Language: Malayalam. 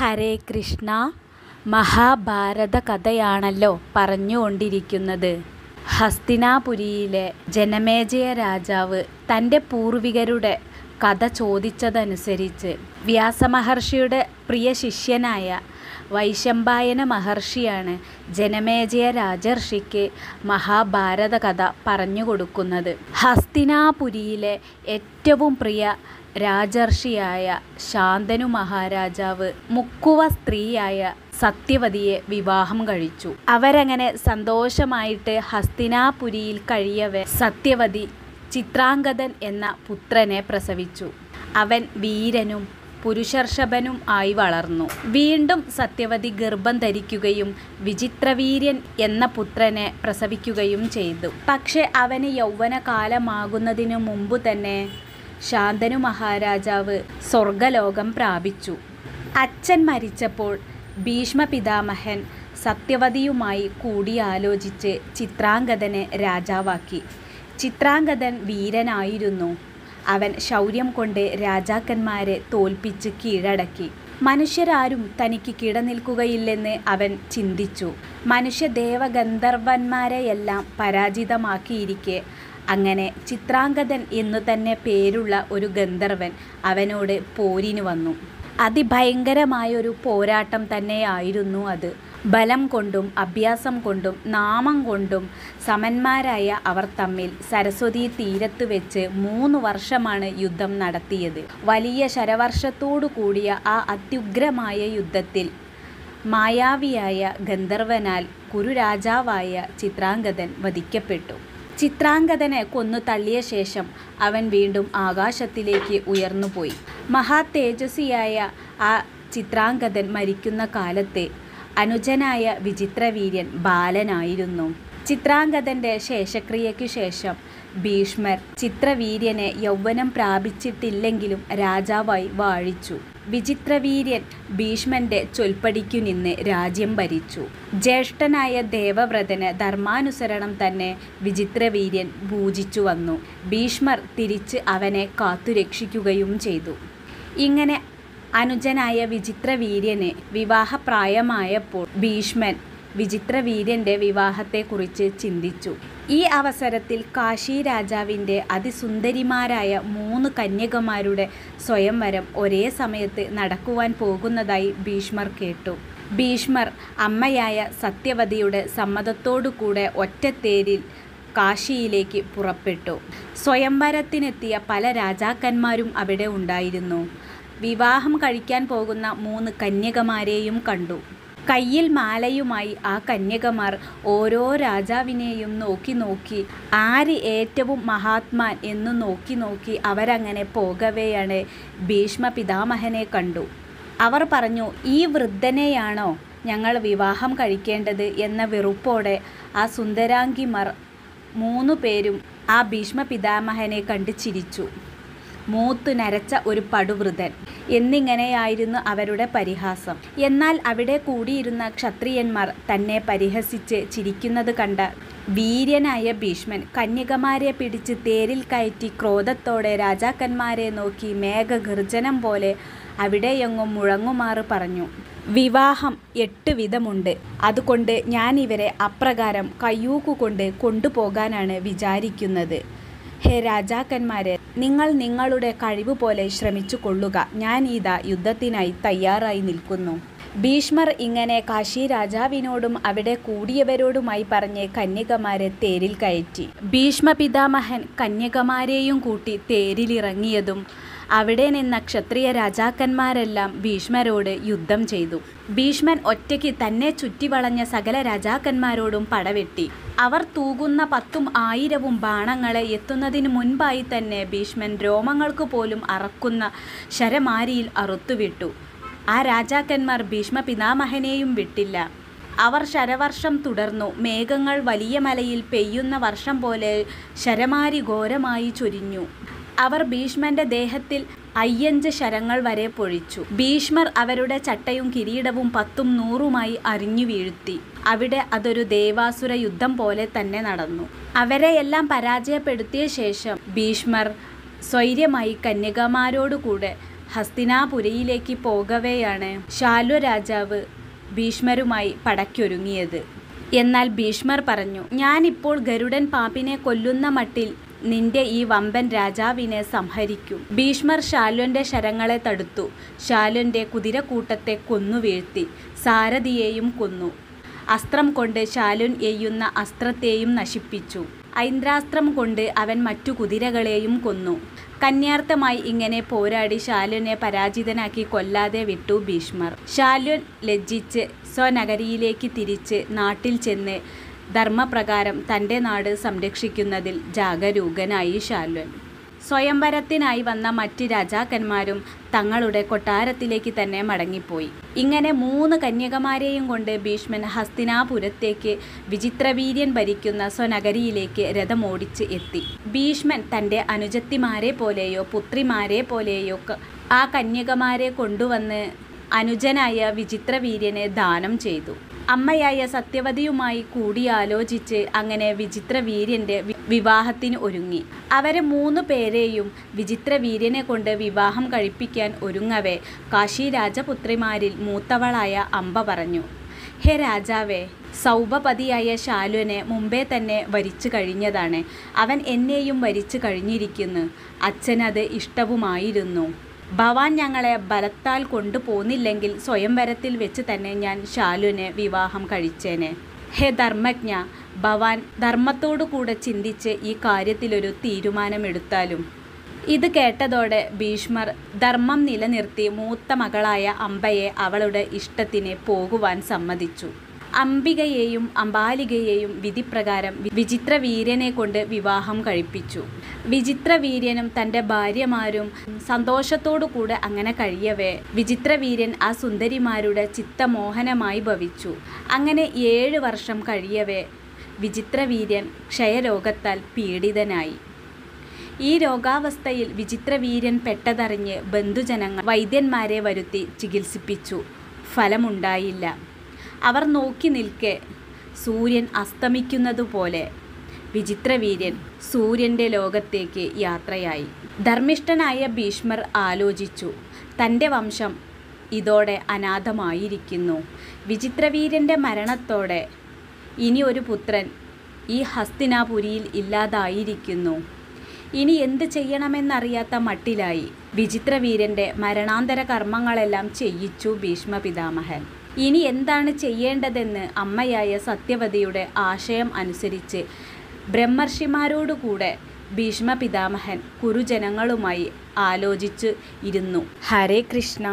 ഹരേ കൃഷ്ണ. മഹാഭാരത കഥയാണല്ലോ പറഞ്ഞുകൊണ്ടിരിക്കുന്നത്. ഹസ്തിനാപുരിയിലെ ജനമേജയ രാജാവ് തൻ്റെ പൂർവികരുടെ കഥ ചോദിച്ചതനുസരിച്ച് വ്യാസമഹർഷിയുടെ പ്രിയ ശിഷ്യനായ വൈശമ്പായന മഹർഷിയാണ് ജനമേജയ രാജർഷിക്ക് മഹാഭാരത കഥ പറഞ്ഞുകൊടുക്കുന്നത്. ഹസ്തിനാപുരിയിലെ ഏറ്റവും പ്രിയ രാജർഷിയായ ശാന്തനു മഹാരാജാവ് മുക്കുവ സ്ത്രീയായ സത്യവതിയെ വിവാഹം കഴിച്ചു. അവരങ്ങനെ സന്തോഷമായിട്ട് ഹസ്തിനാപുരിയിൽ കഴിയവേ സത്യവതി ചിത്രാംഗദൻ എന്ന പുത്രനെ പ്രസവിച്ചു. അവൻ വീരനും പുരുഷർഷഭനും ആയി വളർന്നു. വീണ്ടും സത്യവതി ഗർഭം ധരിക്കുകയും വിചിത്രവീര്യൻ എന്ന പുത്രനെ പ്രസവിക്കുകയും ചെയ്തു. പക്ഷെ അവന് യൗവനകാലമാകുന്നതിനു മുമ്പ് തന്നെ ശാന്തനു മഹാരാജാവ് സ്വർഗലോകം പ്രാപിച്ചു. അച്ഛൻ മരിച്ചപ്പോൾ ഭീഷ്മ പിതാമഹൻ സത്യവതിയുമായി കൂടിയാലോചിച്ച് ചിത്രാംഗദനെ രാജാവാക്കി. ചിത്രാംഗദൻ വീരനായിരുന്നു. അവൻ ശൗര്യം കൊണ്ട് രാജാക്കന്മാരെ തോൽപ്പിച്ച് കീഴടക്കി. മനുഷ്യരാരും തനിക്ക് കിടനിൽക്കുകയില്ലെന്ന് അവൻ ചിന്തിച്ചു. മനുഷ്യദേവഗന്ധർവന്മാരെയെല്ലാം പരാജിതമാക്കിയിരിക്കെ അങ്ങനെ ചിത്രാംഗദൻ എന്നു തന്നെ പേരുള്ള ഒരു ഗന്ധർവൻ അവനോട് പോരിന് വന്നു. അതിഭയങ്കരമായൊരു പോരാട്ടം തന്നെയായിരുന്നു അത്. ബലം കൊണ്ടും അഭ്യാസം കൊണ്ടും നാമം കൊണ്ടും സമന്മാരായ അവർ തമ്മിൽ സരസ്വതീ തീരത്ത് വെച്ച് 3 വർഷമാണ് യുദ്ധം നടത്തിയത്. വലിയ ശരവർഷത്തോടു കൂടിയ ആ അത്യുഗ്രമായ യുദ്ധത്തിൽ മായാവിയായ ഗന്ധർവനാൽ കുരുരാജാവായ ചിത്രാംഗദൻ വധിക്കപ്പെട്ടു. ചിത്രാംഗദനെ കൊന്നു തള്ളിയ ശേഷം അവൻ വീണ്ടും ആകാശത്തിലേക്ക് ഉയർന്നുപോയി. മഹാതേജസ്വിയായ ആ ചിത്രാംഗദൻ മരിക്കുന്ന കാലത്ത് അനുജനായ വിചിത്രവീര്യൻ ബാലനായിരുന്നു. ചിത്രാംഗദൻ്റെ ശേഷക്രിയയ്ക്കു ശേഷം ഭീഷ്മർ ചിത്രവീര്യനെ യൗവനം പ്രാപിച്ചിട്ടില്ലെങ്കിലും രാജാവായി വാഴിച്ചു. വിചിത്രവീര്യൻ ഭീഷ്മന്റെ ചൊൽപ്പടിക്കു നിന്ന് രാജ്യം ഭരിച്ചു. ജ്യേഷ്ഠനായ ദേവവ്രതന് ധർമാനുസരണം തന്നെ വിചിത്രവീര്യൻ പൂജിച്ചു വന്നു. ഭീഷ്മർ തിരിച്ച് അവനെ കാത്തുരക്ഷിക്കുകയും ചെയ്തു. ഇങ്ങനെ അനുജനായ വിചിത്രവീര്യന് വിവാഹപ്രായമായപ്പോൾ ഭീഷ്മൻ വിചിത്രവീര്യൻ്റെ വിവാഹത്തെക്കുറിച്ച് ചിന്തിച്ചു. ഈ അവസരത്തിൽ കാശി രാജാവിൻ്റെ അതിസുന്ദരിമാരായ 3 കന്യകമാരുടെ സ്വയംവരം ഒരേ സമയത്ത് നടക്കുവാൻ പോകുന്നതായി ഭീഷ്മർ കേട്ടു. ഭീഷ്മർ അമ്മയായ സത്യവതിയുടെ സമ്മതത്തോടുകൂടെ ഒറ്റത്തേരിൽ കാശിയിലേക്ക് പുറപ്പെട്ടു. സ്വയംവരത്തിനെത്തിയ പല രാജാക്കന്മാരും അവിടെ ഉണ്ടായിരുന്നു. വിവാഹം കഴിക്കാൻ പോകുന്ന 3 കന്യകമാരെയും കണ്ടു. കയ്യിൽ മാലയുമായി ആ കന്യകമാർ ഓരോ രാജാവിനെയും നോക്കി ആര് ഏറ്റവും മഹാത്മാൻ എന്നു നോക്കി അവരങ്ങനെ പോകവെയാണ് ഭീഷ്മ പിതാമഹനെ കണ്ടു. അവർ പറഞ്ഞു, ഈ വൃദ്ധനെയാണോ ഞങ്ങൾ വിവാഹം കഴിക്കേണ്ടത് എന്ന വെറുപ്പോടെ ആ സുന്ദരാംഗിമാർ 3 പേരും ആ ഭീഷ്മ പിതാമഹനെ കണ്ട് ചിരിച്ചു. മൂത്തു നരച്ച ഒരു പടുവൃതൻ എന്നിങ്ങനെയായിരുന്നു അവരുടെ പരിഹാസം. എന്നാൽ അവിടെ കൂടിയിരുന്ന ക്ഷത്രിയന്മാർ തന്നെ പരിഹസിച്ച് ചിരിക്കുന്നത് കണ്ട വീര്യനായ ഭീഷ്മൻ കന്യകമാരെ പിടിച്ച് തേരിൽ കയറ്റി ക്രോധത്തോടെ രാജാക്കന്മാരെ നോക്കി മേഘഗർജനം പോലെ അവിടെയെങ്ങും മുഴങ്ങുമാറ് പറഞ്ഞു, വിവാഹം 8 വിധമുണ്ട്. അതുകൊണ്ട് ഞാൻ ഇവരെ അപ്രകാരം കയ്യൂക്കുകൊണ്ട് കൊണ്ടുപോകാനാണ് വിചാരിക്കുന്നത്. ഹേ രാജാക്കന്മാരെ, നിങ്ങൾ നിങ്ങളുടെ കഴിവ് പോലെ ശ്രമിച്ചു കൊള്ളുക. ഞാൻ ഇതാ യുദ്ധത്തിനായി തയ്യാറായി നിൽക്കുന്നു. ഭീഷ്മർ ഇങ്ങനെ കാശി രാജാവിനോടും അവിടെ കൂടിയവരോടുമായി പറഞ്ഞ് കന്യകമാരെ തേരിൽ കയറ്റി. ഭീഷ്മ പിതാമഹൻ കന്യകമാരെയും കൂട്ടി തേരിലിറങ്ങിയതും അവിടെ നിന്ന ക്ഷത്രിയ രാജാക്കന്മാരെല്ലാം ഭീഷ്മരോട് യുദ്ധം ചെയ്തു. ഭീഷ്മൻ ഒറ്റയ്ക്ക് തന്നെ ചുറ്റിവളഞ്ഞ സകല രാജാക്കന്മാരോടും പടവെട്ടി. അവർ തൂകുന്ന 10ഉം 1000ഉം ബാണങ്ങളെ എത്തുന്നതിന് മുൻപായി തന്നെ ഭീഷ്മൻ രോമങ്ങൾക്ക് പോലും അറക്കുന്ന ശരമാരിയിൽ അറുത്തുവിട്ടു. ആ രാജാക്കന്മാർ ഭീഷ്മ പിതാമഹനെയും വിട്ടില്ല. അവർ ശരവർഷം തുടർന്നു. മേഘങ്ങൾ വലിയ മലയിൽ പെയ്യുന്ന വർഷം പോലെ ശരമാരി ഘോരമായി ചൊരിഞ്ഞു. അവർ ഭീഷ്മന്റെ ദേഹത്തിൽ 5 ശരങ്ങൾ വരെ പൊഴിച്ചു. ഭീഷ്മർ അവരുടെ ചട്ടയും കിരീടവും 10ഉം 100ഉമായി അരിഞ്ഞു വീഴ്ത്തി. അവിടെ അതൊരു ദേവാസുര യുദ്ധം പോലെ തന്നെ നടന്നു. അവരെയെല്ലാം പരാജയപ്പെടുത്തിയ ശേഷം ഭീഷ്മർ സ്വൈര്യമായി കന്യകമാരോടുകൂടെ ഹസ്തിനാപുരിയിലേക്ക് പോകവെയാണ് ശാല്വ രാജാവ് ഭീഷ്മരുമായി പടയ്ക്കൊരുങ്ങിയത്. എന്നാൽ ഭീഷ്മർ പറഞ്ഞു, ഞാനിപ്പോൾ ഗരുഡൻ പാമ്പിനെ കൊല്ലുന്ന മട്ടിൽ നിന്റെ ഈ വമ്പൻ രാജാവിനെ സംഹരിക്കും. ഭീഷ്മർ ശാല്വന്റെ ശരങ്ങളെ തടുത്തു. ശാല്വന്റെ കുതിരക്കൂട്ടത്തെ കൊന്നു വീഴ്ത്തി. സാരഥിയെയും കൊന്നു. അസ്ത്രം കൊണ്ട് ശാല്വൻ എയ്യുന്ന അസ്ത്രത്തെയും നശിപ്പിച്ചു. ഐന്ദ്രാസ്ത്രം കൊണ്ട് അവൻ മറ്റു കുതിരകളെയും കൊന്നു. കന്യാർത്ഥമായി ഇങ്ങനെ പോരാടി ശാല്വനെ പരാജിതനാക്കി കൊല്ലാതെ വിട്ടു ഭീഷ്മർ. ശാല്വൻ ലജ്ജിച്ച് സ്വനഗരിയിലേക്ക് തിരിച്ച് നാട്ടിൽ ചെന്ന് ധർമ്മപ്രകാരം തൻ്റെ നാട് സംരക്ഷിക്കുന്നതിൽ ജാഗരൂകനായി ശാല്വൻ. സ്വയംവരത്തിനായി വന്ന മറ്റ് രാജാക്കന്മാരും തങ്ങളുടെ കൊട്ടാരത്തിലേക്ക് തന്നെ മടങ്ങിപ്പോയി. ഇങ്ങനെ 3 കന്യകമാരെയും കൊണ്ട് ഭീഷ്മൻ ഹസ്തിനാപുരത്തേക്ക് വിചിത്രവീര്യൻ ഭരിക്കുന്ന സ്വനഗരിയിലേക്ക് രഥമോടിച്ച് എത്തി. ഭീഷ്മൻ തൻ്റെ അനുജത്തിമാരെ പോലെയോ പുത്രിമാരെ പോലെയോ ആ കന്യകമാരെ കൊണ്ടുവന്ന് അനുജനായ വിചിത്രവീര്യന് ദാനം ചെയ്തു. അമ്മയായ സത്യവതിയുമായി കൂടിയാലോചിച്ച് അങ്ങനെ വിചിത്രവീര്യൻ്റെ വിവാഹത്തിന് ഒരുങ്ങി. അവരെ 3 പേരെയും വിചിത്രവീര്യനെ കൊണ്ട് വിവാഹം കഴിപ്പിക്കാൻ ഒരുങ്ങവേ കാശി രാജപുത്രിമാരിൽ മൂത്തവളായ അംബ പറഞ്ഞു, ഹേ രാജാവേ, സൗഭപതിയായ ശാല്വനെ മുമ്പേ തന്നെ വരിച്ചു കഴിഞ്ഞതാണ്. അവൻ എന്നെയും വരിച്ചു കഴിഞ്ഞിരിക്കുന്നു. അച്ഛനത് ഇഷ്ടവുമായിരുന്നു. ഭവാൻ ഞങ്ങളെ ബലത്താൽ കൊണ്ടുപോന്നില്ലെങ്കിൽ സ്വയംവരത്തിൽ വെച്ച് തന്നെ ഞാൻ ശാല്വനെ വിവാഹം കഴിച്ചേനെ. ഹേ ധർമ്മജ്ഞ, ഭവാൻ ധർമ്മത്തോടു കൂടെ ചിന്തിച്ച് ഈ കാര്യത്തിലൊരു തീരുമാനമെടുത്താലും. ഇത് കേട്ടതോടെ ഭീഷ്മർ ധർമ്മം നിലനിർത്തി മൂത്ത മകളായ അംബയെ അവളുടെ ഇഷ്ടത്തിന് പോകുവാൻ സമ്മതിച്ചു. അംബികയെയും അംബാലികയെയും വിധിപ്രകാരം വിചിത്രവീര്യനെ കൊണ്ട് വിവാഹം കഴിപ്പിച്ചു. വിചിത്രവീര്യനും തൻ്റെ ഭാര്യമാരും സന്തോഷത്തോടു കൂടെ അങ്ങനെ കഴിയവേ വിചിത്രവീര്യൻ ആ സുന്ദരിമാരുടെ ചിത്തമോഹനമായി ഭവിച്ചു. അങ്ങനെ 7 വർഷം കഴിയവേ വിചിത്രവീര്യൻ ക്ഷയരോഗത്താൽ പീഡിതനായി. ഈ രോഗാവസ്ഥയിൽ വിചിത്രവീര്യൻ പെട്ടതറിഞ്ഞ് ബന്ധുജനങ്ങൾ വൈദ്യന്മാരെ വരുത്തി ചികിത്സിപ്പിച്ചു. ഫലമുണ്ടായില്ല. അവർ നോക്കി നിൽക്കെ സൂര്യൻ അസ്തമിക്കുന്നതുപോലെ വിചിത്രവീര്യൻ സൂര്യൻ്റെ ലോകത്തേക്ക് യാത്രയായി. ധർമ്മിഷ്ഠനായ ഭീഷ്മർ ആലോചിച്ചു, തൻ്റെ വംശം ഇതോടെ അനാഥമായിരിക്കുന്നു. വിചിത്രവീര്യൻ്റെ മരണത്തോടെ ഇനി ഒരു പുത്രൻ ഈ ഹസ്തിനാപുരിയിൽ ഇല്ലാതായിരിക്കുന്നു. ഇനി എന്ത് ചെയ്യണമെന്നറിയാത്ത മട്ടിലായി. വിചിത്രവീര്യൻ്റെ മരണാന്തര കർമ്മങ്ങളെല്ലാം ചെയ്യിച്ചു ഭീഷ്മ പിതാമഹൻ. ഇനി എന്താണ് ചെയ്യേണ്ടതെന്ന് അമ്മയായ സത്യവതിയുടെ ആശയം അനുസരിച്ച് ബ്രഹ്മർഷിമാരോടുകൂടെ ഭീഷ്മ പിതാമഹൻ കുരുജനങ്ങളുമായി ആലോചിച്ച് ഇരുന്നു. ഹരേ കൃഷ്ണ.